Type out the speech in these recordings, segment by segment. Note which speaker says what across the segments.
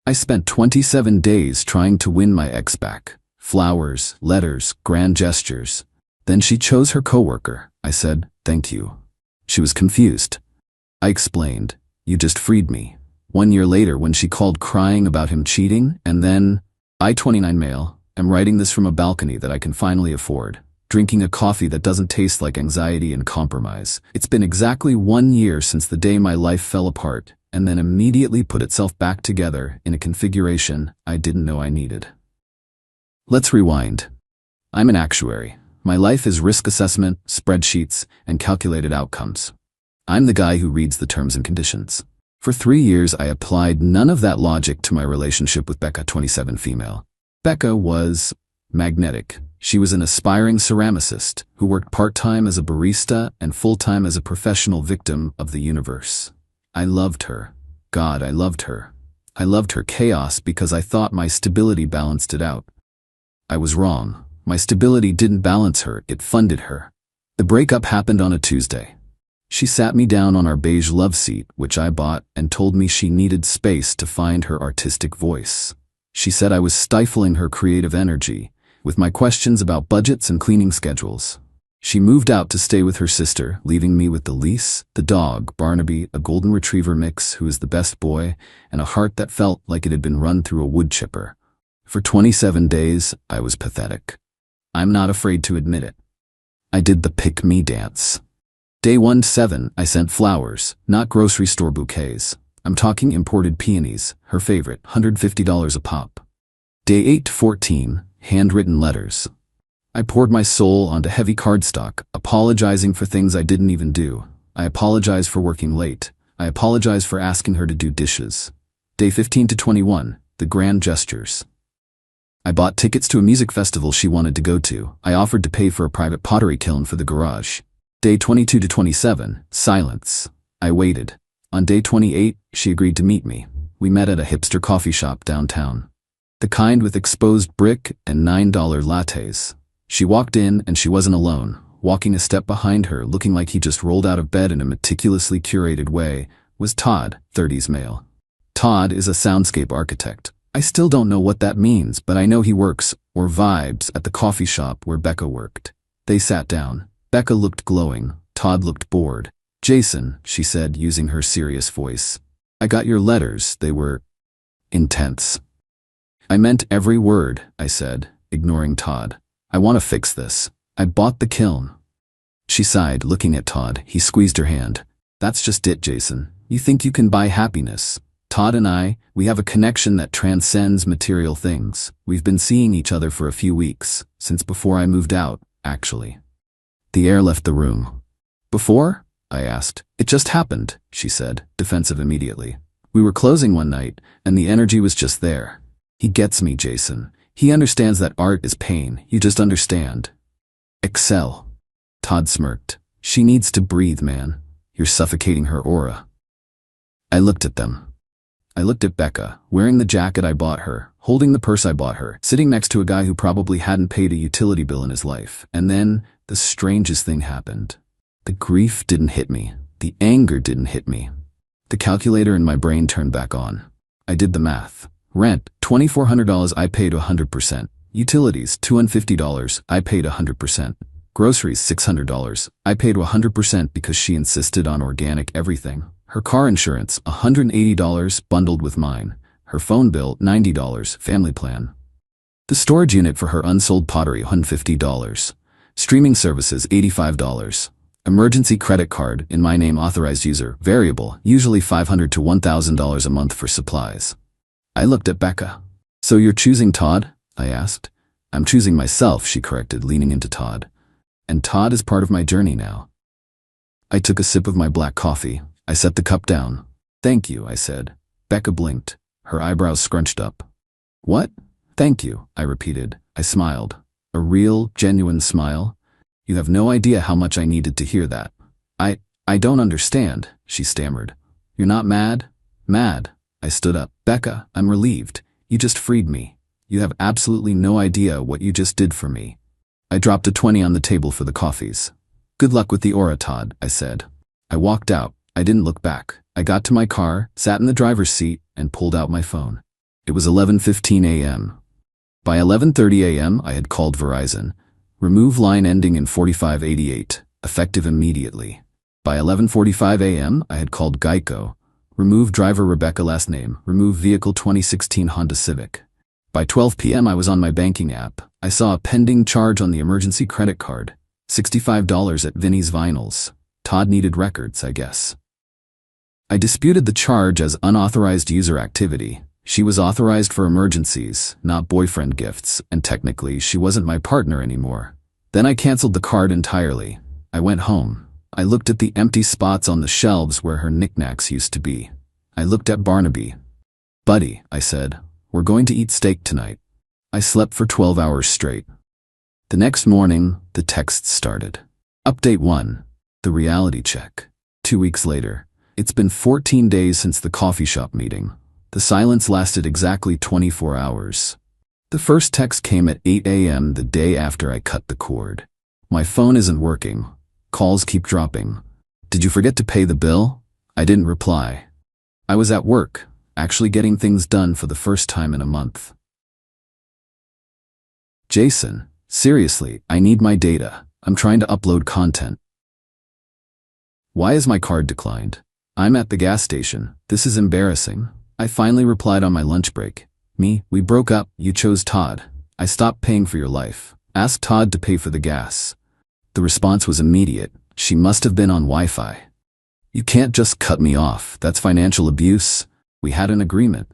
Speaker 1: I spent 27 days trying to win my ex back. Flowers, letters, grand gestures. Then she chose her coworker. I said, "Thank you." She was confused. I explained, "You just freed me." 1 year later, when she called crying about him cheating, and then, I, 29 male, am writing this from a balcony that I can finally afford, drinking a coffee that doesn't taste like anxiety and compromise. It's been exactly 1 year since the day my life fell apart, and then immediately put itself back together in a configuration I didn't know I needed. Let's rewind. I'm an actuary. My life is risk assessment, spreadsheets, and calculated outcomes. I'm the guy who reads the terms and conditions. For 3 years, I applied none of that logic to my relationship with Becca, 27 female. Becca was magnetic. She was an aspiring ceramicist who worked part-time as a barista and full-time as a professional victim of the universe. I loved her. God, I loved her. I loved her chaos because I thought my stability balanced it out. I was wrong. My stability didn't balance her, it funded her. The breakup happened on a Tuesday. She sat me down on our beige love seat, which I bought, and told me she needed space to find her artistic voice. She said I was stifling her creative energy with my questions about budgets and cleaning schedules. She moved out to stay with her sister, leaving me with the lease, the dog, Barnaby, a golden retriever mix who is the best boy, and a heart that felt like it had been run through a wood chipper. For 27 days, I was pathetic. I'm not afraid to admit it. I did the pick-me dance. Day 1-7, I sent flowers, not grocery store bouquets. I'm talking imported peonies, her favorite, $150 a pop. Day 8-14, handwritten letters. I poured my soul onto heavy cardstock, apologizing for things I didn't even do. I apologize for working late. I apologize for asking her to do dishes. Day 15-21, the grand gestures. I bought tickets to a music festival she wanted to go to. I offered to pay for a private pottery kiln for the garage. Day 22-27, silence. I waited. On day 28, she agreed to meet me. We met at a hipster coffee shop downtown. The kind with exposed brick and $9 lattes. She walked in and she wasn't alone. Walking a step behind her, looking like he just rolled out of bed in a meticulously curated way, was Todd, 30s male. Todd is a soundscape architect. I still don't know what that means, but I know he works, or vibes, at the coffee shop where Becca worked. They sat down. Becca looked glowing. Todd looked bored. "Jason," she said, using her serious voice, "I got your letters. They were intense." "I meant every word," I said, ignoring Todd. "I want to fix this. I bought the kiln." She sighed, looking at Todd. He squeezed her hand. "That's just it, Jason. You think you can buy happiness. Todd and I, we have a connection that transcends material things. We've been seeing each other for a few weeks, since before I moved out, actually." The air left the room. "Before?" I asked. "It just happened," she said, defensive immediately. "We were closing one night, and the energy was just there. He gets me, Jason. He understands that art is pain. You just understand. Excel." Todd smirked. "She needs to breathe, man. You're suffocating her aura." I looked at them. I looked at Becca, wearing the jacket I bought her, holding the purse I bought her, sitting next to a guy who probably hadn't paid a utility bill in his life. And then, the strangest thing happened. The grief didn't hit me. The anger didn't hit me. The calculator in my brain turned back on. I did the math. Rent, $2,400, I paid 100%. Utilities, $250, I paid 100%. Groceries, $600, I paid 100% because she insisted on organic everything. Her car insurance, $180 bundled with mine. Her phone bill, $90, family plan. The storage unit for her unsold pottery, $150. Streaming services, $85. Emergency credit card, in my name, authorized user, variable, usually $500 to $1,000 a month for supplies. I looked at Becca. "So you're choosing Todd?" I asked. "I'm choosing myself," she corrected, leaning into Todd. "And Todd is part of my journey now." I took a sip of my black coffee. I set the cup down. "Thank you," I said. Becca blinked. Her eyebrows scrunched up. "What?" "Thank you," I repeated. I smiled. A real, genuine smile. "You have no idea how much I needed to hear that." I don't understand," she stammered. "You're not mad?" "Mad." I stood up. "Becca, I'm relieved. You just freed me. You have absolutely no idea what you just did for me." I dropped a 20 on the table for the coffees. "Good luck with the aura, Todd," I said. I walked out. I didn't look back. I got to my car, sat in the driver's seat, and pulled out my phone. It was 11:15 a.m. By 11:30 a.m., I had called Verizon. Remove line ending in 4588, effective immediately. By 11:45 a.m., I had called Geico. Remove driver Rebecca last name. Remove vehicle 2016 Honda Civic. By 12 p.m. I was on my banking app. I saw a pending charge on the emergency credit card. $65 at Vinnie's Vinyls. Todd needed records, I guess. I disputed the charge as unauthorized user activity. She was authorized for emergencies, not boyfriend gifts, and technically she wasn't my partner anymore. Then I canceled the card entirely. I went home. I looked at the empty spots on the shelves where her knickknacks used to be. I looked at Barnaby. "Buddy," I said, "we're going to eat steak tonight." I slept for 12 hours straight. The next morning, the texts started. Update 1. The reality check. 2 weeks later. It's been 14 days since the coffee shop meeting. The silence lasted exactly 24 hours. The first text came at 8 a.m. the day after I cut the cord. "My phone isn't working. Calls keep dropping. Did you forget to pay the bill?" I didn't reply. I was at work, actually getting things done for the first time in a month. "Jason, seriously, I need my data. I'm trying to upload content. Why is my card declined? I'm at the gas station. This is embarrassing." I finally replied on my lunch break. We broke up. You chose Todd. I stopped paying for your life. Ask Todd to pay for the gas." The response was immediate. She must have been on Wi-Fi. "You can't just cut me off. That's financial abuse. We had an agreement."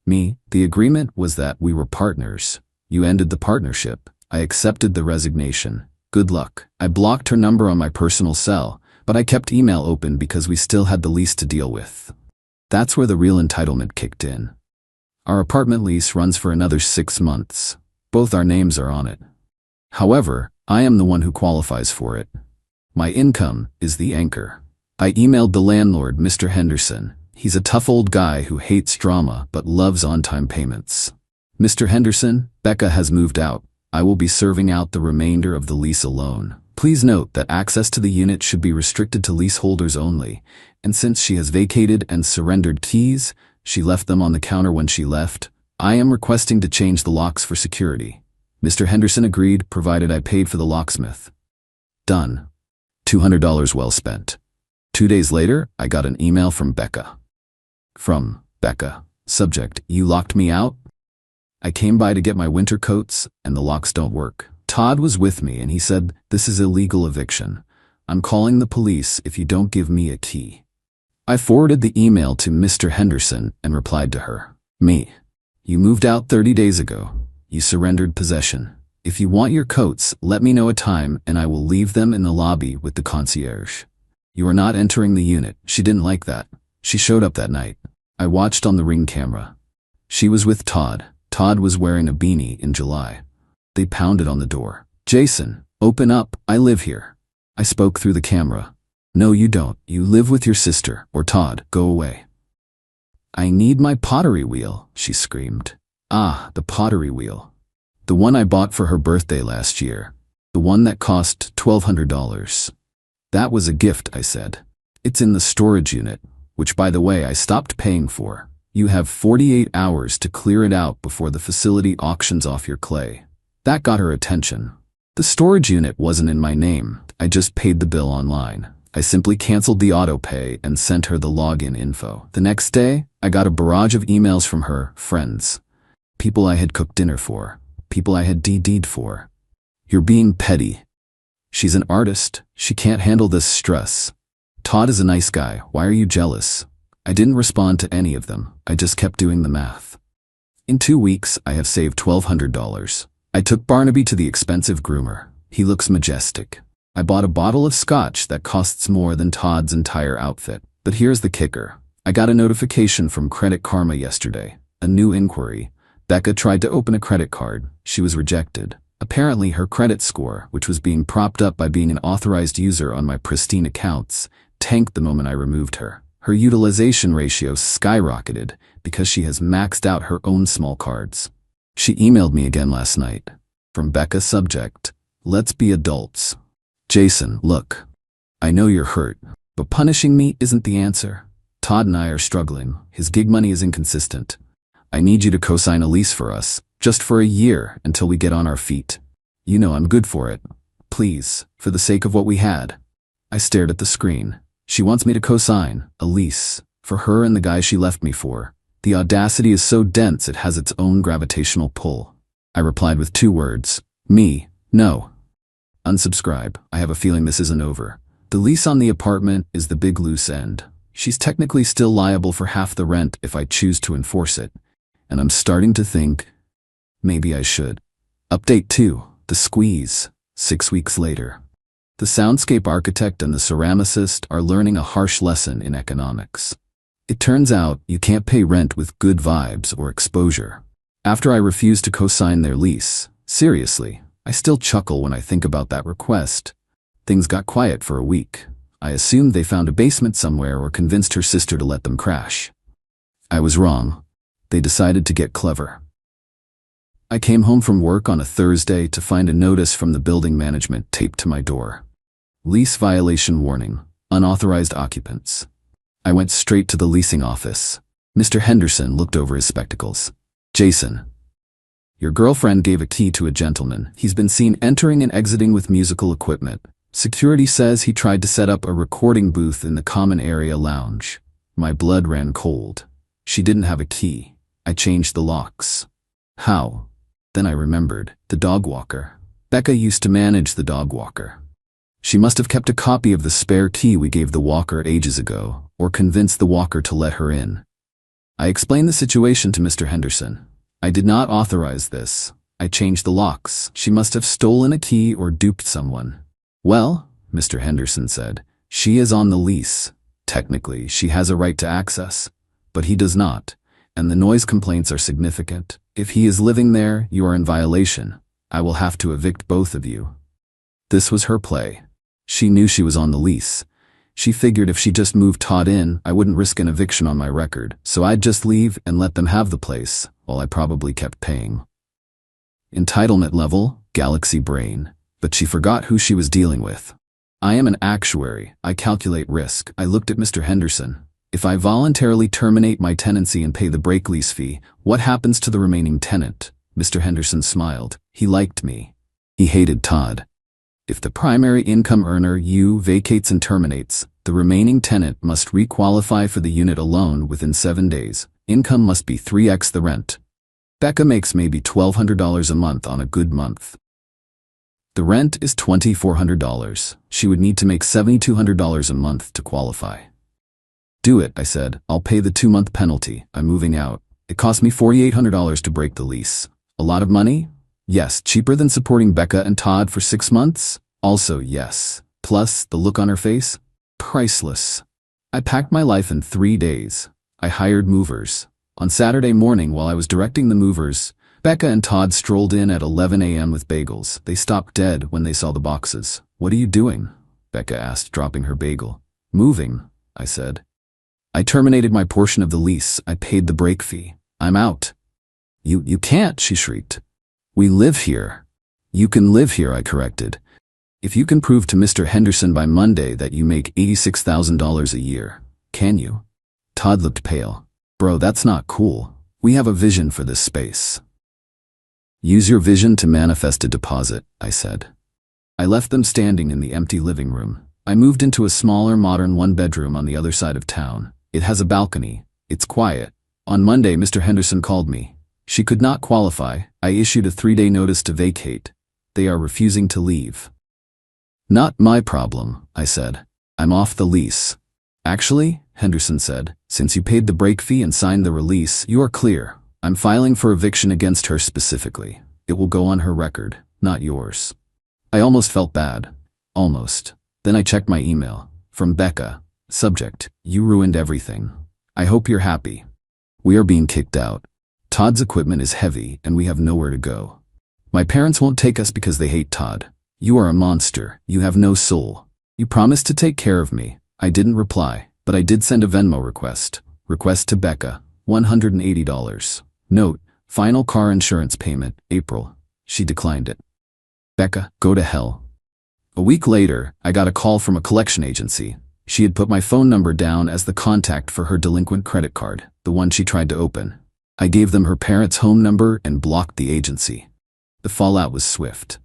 Speaker 1: The agreement was that we were partners. You ended the partnership. I accepted the resignation. Good luck. I blocked her number on my personal cell, but I kept email open because we still had the lease to deal with. That's where the real entitlement kicked in. Our apartment lease runs for another 6 months. Both our names are on it. However, I am the one who qualifies for it. My income is the anchor. I emailed the landlord, Mr. Henderson. He's a tough old guy who hates drama but loves on-time payments. "Mr. Henderson, Becca has moved out. I will be serving out the remainder of the lease alone. Please note that access to the unit should be restricted to leaseholders only, and since she has vacated and surrendered keys, she left them on the counter when she left, I am requesting to change the locks for security." Mr. Henderson agreed, provided I paid for the locksmith. Done. $200 well spent. 2 days later, I got an email from Becca. From Becca. Subject: "You locked me out? I came by to get my winter coats, and the locks don't work. Todd was with me and he said, 'This is illegal eviction. I'm calling the police if you don't give me a key.'" I forwarded the email to Mr. Henderson and replied to her. "You moved out 30 days ago. You surrendered possession. If you want your coats, let me know a time and I will leave them in the lobby with the concierge. You are not entering the unit." She didn't like that. She showed up that night. I watched on the Ring camera. She was with Todd. Todd was wearing a beanie in July. They pounded on the door. "Jason, open up, I live here." I spoke through the camera. "No, you don't. You live with your sister, or Todd, go away." "I need my pottery wheel," she screamed. "Ah, the pottery wheel. The one I bought for her birthday last year. The one that cost $1,200. "That was a gift," I said. "It's in the storage unit, which by the way I stopped paying for. You have 48 hours to clear it out before the facility auctions off your clay." That got her attention. The storage unit wasn't in my name. I just paid the bill online. I simply canceled the auto pay and sent her the login info. The next day, I got a barrage of emails from her friends. People I had cooked dinner for. People I had DD'd for. "You're being petty. She's an artist. She can't handle this stress. Todd is a nice guy. Why are you jealous?" I didn't respond to any of them. I just kept doing the math. In 2 weeks, I have saved $1,200. I took Barnaby to the expensive groomer. He looks majestic. I bought a bottle of scotch that costs more than Todd's entire outfit. But here's the kicker. I got a notification from Credit Karma yesterday. A new inquiry. Becca tried to open a credit card. She was rejected. Apparently her credit score, which was being propped up by being an authorized user on my pristine accounts, tanked the moment I removed her. Her utilization ratio skyrocketed because she has maxed out her own small cards. She emailed me again last night. From Becca, subject: "Let's be adults." "Jason, look. I know you're hurt, but punishing me isn't the answer. Todd and I are struggling. His gig money is inconsistent. I need you to co-sign a lease for us, just for a year until we get on our feet. You know I'm good for it. Please, for the sake of what we had. I stared at the screen. She wants me to co-sign a lease for her and the guy she left me for. The audacity is so dense it has its own gravitational pull. I replied with 2 words. Me, no. Unsubscribe. I have a feeling this isn't over. The lease on the apartment is the big loose end. She's technically still liable for half the rent if I choose to enforce it. And I'm starting to think, maybe I should. Update 2. The squeeze. 6 weeks later. The soundscape architect and the ceramicist are learning a harsh lesson in economics. It turns out you can't pay rent with good vibes or exposure. After I refused to co-sign their lease, seriously, I still chuckle when I think about that request. Things got quiet for a week. I assumed they found a basement somewhere or convinced her sister to let them crash. I was wrong. They decided to get clever. I came home from work on a Thursday to find a notice from the building management taped to my door. Lease violation warning. Unauthorized occupants. I went straight to the leasing office. Mr. Henderson looked over his spectacles. Jason, your girlfriend gave a key to a gentleman. He's been seen entering and exiting with musical equipment. Security says he tried to set up a recording booth in the common area lounge. My blood ran cold. She didn't have a key. I changed the locks. How? Then I remembered. The dog walker. Becca used to manage the dog walker. She must have kept a copy of the spare key we gave the walker ages ago, or convinced the walker to let her in. I explained the situation to Mr. Henderson. I did not authorize this. I changed the locks. She must have stolen a key or duped someone. Well, Mr. Henderson said, she is on the lease. Technically, she has a right to access. But he does not, and the noise complaints are significant. If he is living there, you are in violation. I will have to evict both of you. This was her play. She knew she was on the lease. She figured if she just moved Todd in, I wouldn't risk an eviction on my record, so I'd just leave and let them have the place, while I probably kept paying. Entitlement level, galaxy brain. But she forgot who she was dealing with. I am an actuary. I calculate risk. I looked at Mr. Henderson. If I voluntarily terminate my tenancy and pay the break lease fee, what happens to the remaining tenant? Mr. Henderson smiled. He liked me. He hated Todd. If the primary income earner U vacates and terminates, the remaining tenant must requalify for the unit alone within 7 days. Income must be 3x the rent. Becca makes maybe $1,200 a month on a good month. The rent is $2,400. She would need to make $7,200 a month to qualify. Do it, I said. I'll pay the 2-month penalty. I'm moving out. It cost me $4,800 to break the lease. A lot of money? Yes. Cheaper than supporting Becca and Todd for 6 months? Also yes. Plus, the look on her face? Priceless. I packed my life in 3 days. I hired movers. On Saturday morning while I was directing the movers, Becca and Todd strolled in at 11 a.m. with bagels. They stopped dead when they saw the boxes. What are you doing? Becca asked, dropping her bagel. Moving, I said. I terminated my portion of the lease. I paid the break fee. I'm out. You can't, she shrieked. We live here. You can live here, I corrected. If you can prove to Mr. Henderson by Monday that you make $86,000 a year, can you? Todd looked pale. Bro, that's not cool. We have a vision for this space. Use your vision to manifest a deposit, I said. I left them standing in the empty living room. I moved into a smaller, modern 1-bedroom on the other side of town. It has a balcony. It's quiet. On Monday, Mr. Henderson called me. She could not qualify. I issued a 3-day notice to vacate. They are refusing to leave. Not my problem, I said. I'm off the lease. Actually, Henderson said, since you paid the break fee and signed the release, you are clear. I'm filing for eviction against her specifically. It will go on her record, not yours. I almost felt bad. Almost. Then I checked my email. From Becca. Subject, you ruined everything. I hope you're happy. We are being kicked out. Todd's equipment is heavy and we have nowhere to go. My parents won't take us because they hate Todd. You are a monster. You have no soul. You promised to take care of me. I didn't reply, but I did send a Venmo request. Request to Becca, $180. Note, final car insurance payment, April. She declined it. Becca, go to hell. A week later, I got a call from a collection agency. She had put my phone number down as the contact for her delinquent credit card, the one she tried to open. I gave them her parents' home number and blocked the agency. The fallout was swift.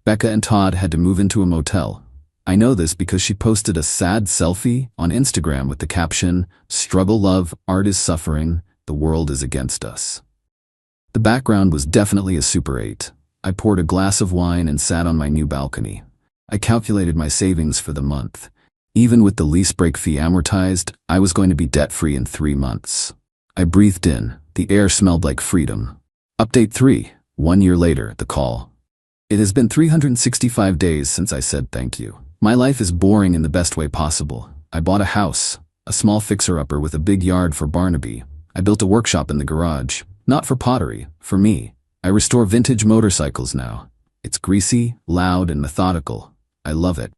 Speaker 1: Becca and Todd had to move into a motel. I know this because she posted a sad selfie on Instagram with the caption, "Struggle love, art is suffering, the world is against us." The background was definitely a Super 8. I poured a glass of wine and sat on my new balcony. I calculated my savings for the month. Even with the lease break fee amortized, I was going to be debt-free in 3 months. I breathed in. The air smelled like freedom. Update 3. 1 year later, the call. It has been 365 days since I said thank you. My life is boring in the best way possible. I bought a house, a small fixer-upper with a big yard for Barnaby. I built a workshop in the garage, not for pottery, for me. I restore vintage motorcycles now. It's greasy, loud, and methodical. I love it.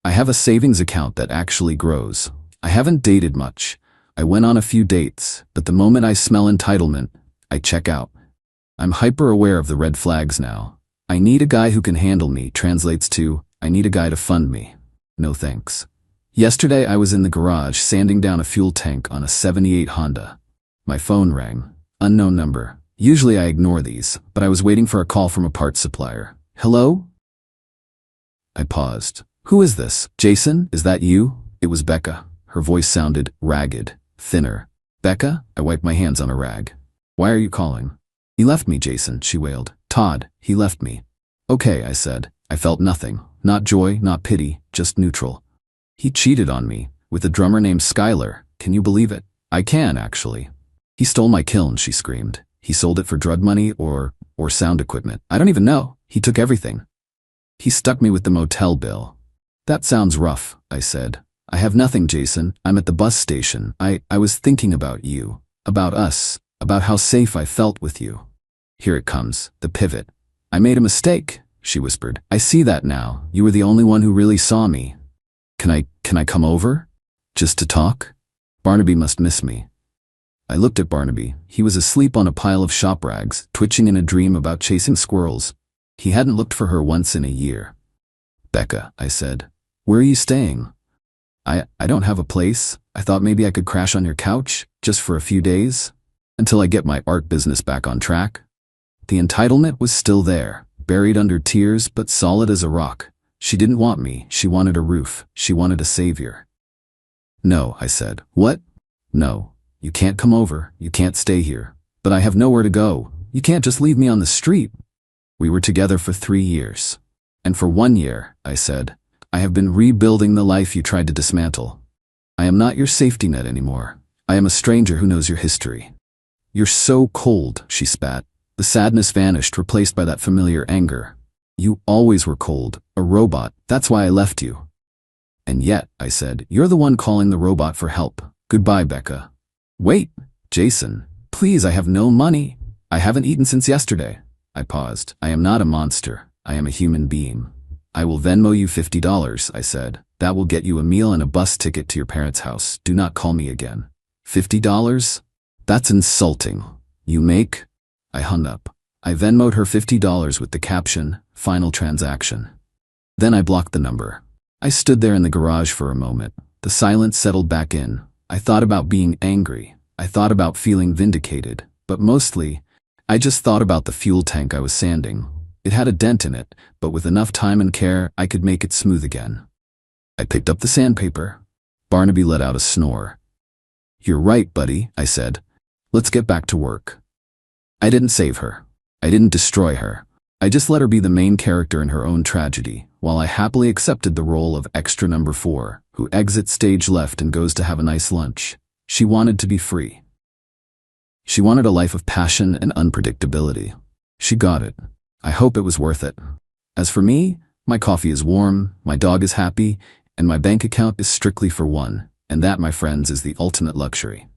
Speaker 1: I have a savings account that actually grows. I haven't dated much. I went on a few dates, but the moment I smell entitlement, I check out. I'm hyper-aware of the red flags now. I need a guy who can handle me translates to, I need a guy to fund me. No thanks. Yesterday I was in the garage sanding down a fuel tank on a 78 Honda. My phone rang. Unknown number. Usually I ignore these, but I was waiting for a call from a parts supplier. Hello? I paused. Who is this? Jason, is that you? It was Becca. Her voice sounded ragged, thinner. Becca? I wiped my hands on a rag. Why are you calling? He left me, Jason, she wailed. Todd, he left me. Okay, I said. I felt nothing. Not joy, not pity, just neutral. He cheated on me, with a drummer named Skylar. Can you believe it? I can, actually. He stole my kiln, she screamed. He sold it for drug money or sound equipment. I don't even know. He took everything. He stuck me with the motel bill. That sounds rough, I said. I have nothing, Jason. I'm at the bus station. I was thinking about you, about us, about how safe I felt with you. Here it comes, the pivot. I made a mistake, she whispered. I see that now. You were the only one who really saw me. Can I come over? Just to talk? Barnaby must miss me. I looked at Barnaby. He was asleep on a pile of shop rags, twitching in a dream about chasing squirrels. He hadn't looked for her once in a year. Becca, I said. Where are you staying? I don't have a place. I thought maybe I could crash on your couch, just for a few days, until I get my art business back on track. The entitlement was still there, buried under tears but solid as a rock. She didn't want me. She wanted a roof. She wanted a savior. No, I said. What? No. You can't come over. You can't stay here. But I have nowhere to go. You can't just leave me on the street. We were together for 3 years. And for 1 year, I said, I have been rebuilding the life you tried to dismantle. I am not your safety net anymore. I am a stranger who knows your history. You're so cold, she spat. The sadness vanished, replaced by that familiar anger. You always were cold, a robot. That's why I left you. And yet, I said, you're the one calling the robot for help. Goodbye, Becca. Wait, Jason. Please, I have no money. I haven't eaten since yesterday. I paused. I am not a monster. I am a human being. I will Venmo you $50, I said. That will get you a meal and a bus ticket to your parents' house. Do not call me again. $50? That's insulting. You make? I hung up. I Venmo'd her $50 with the caption, "Final transaction." Then I blocked the number. I stood there in the garage for a moment. The silence settled back in. I thought about being angry. I thought about feeling vindicated. But mostly, I just thought about the fuel tank I was sanding. It had a dent in it, but with enough time and care, I could make it smooth again. I picked up the sandpaper. Barnaby let out a snore. You're right, buddy, I said. Let's get back to work. I didn't save her. I didn't destroy her. I just let her be the main character in her own tragedy, while I happily accepted the role of extra number 4, who exits stage left and goes to have a nice lunch. She wanted to be free. She wanted a life of passion and unpredictability. She got it. I hope it was worth it. As for me, my coffee is warm, my dog is happy, and my bank account is strictly for one, and that, my friends, is the ultimate luxury.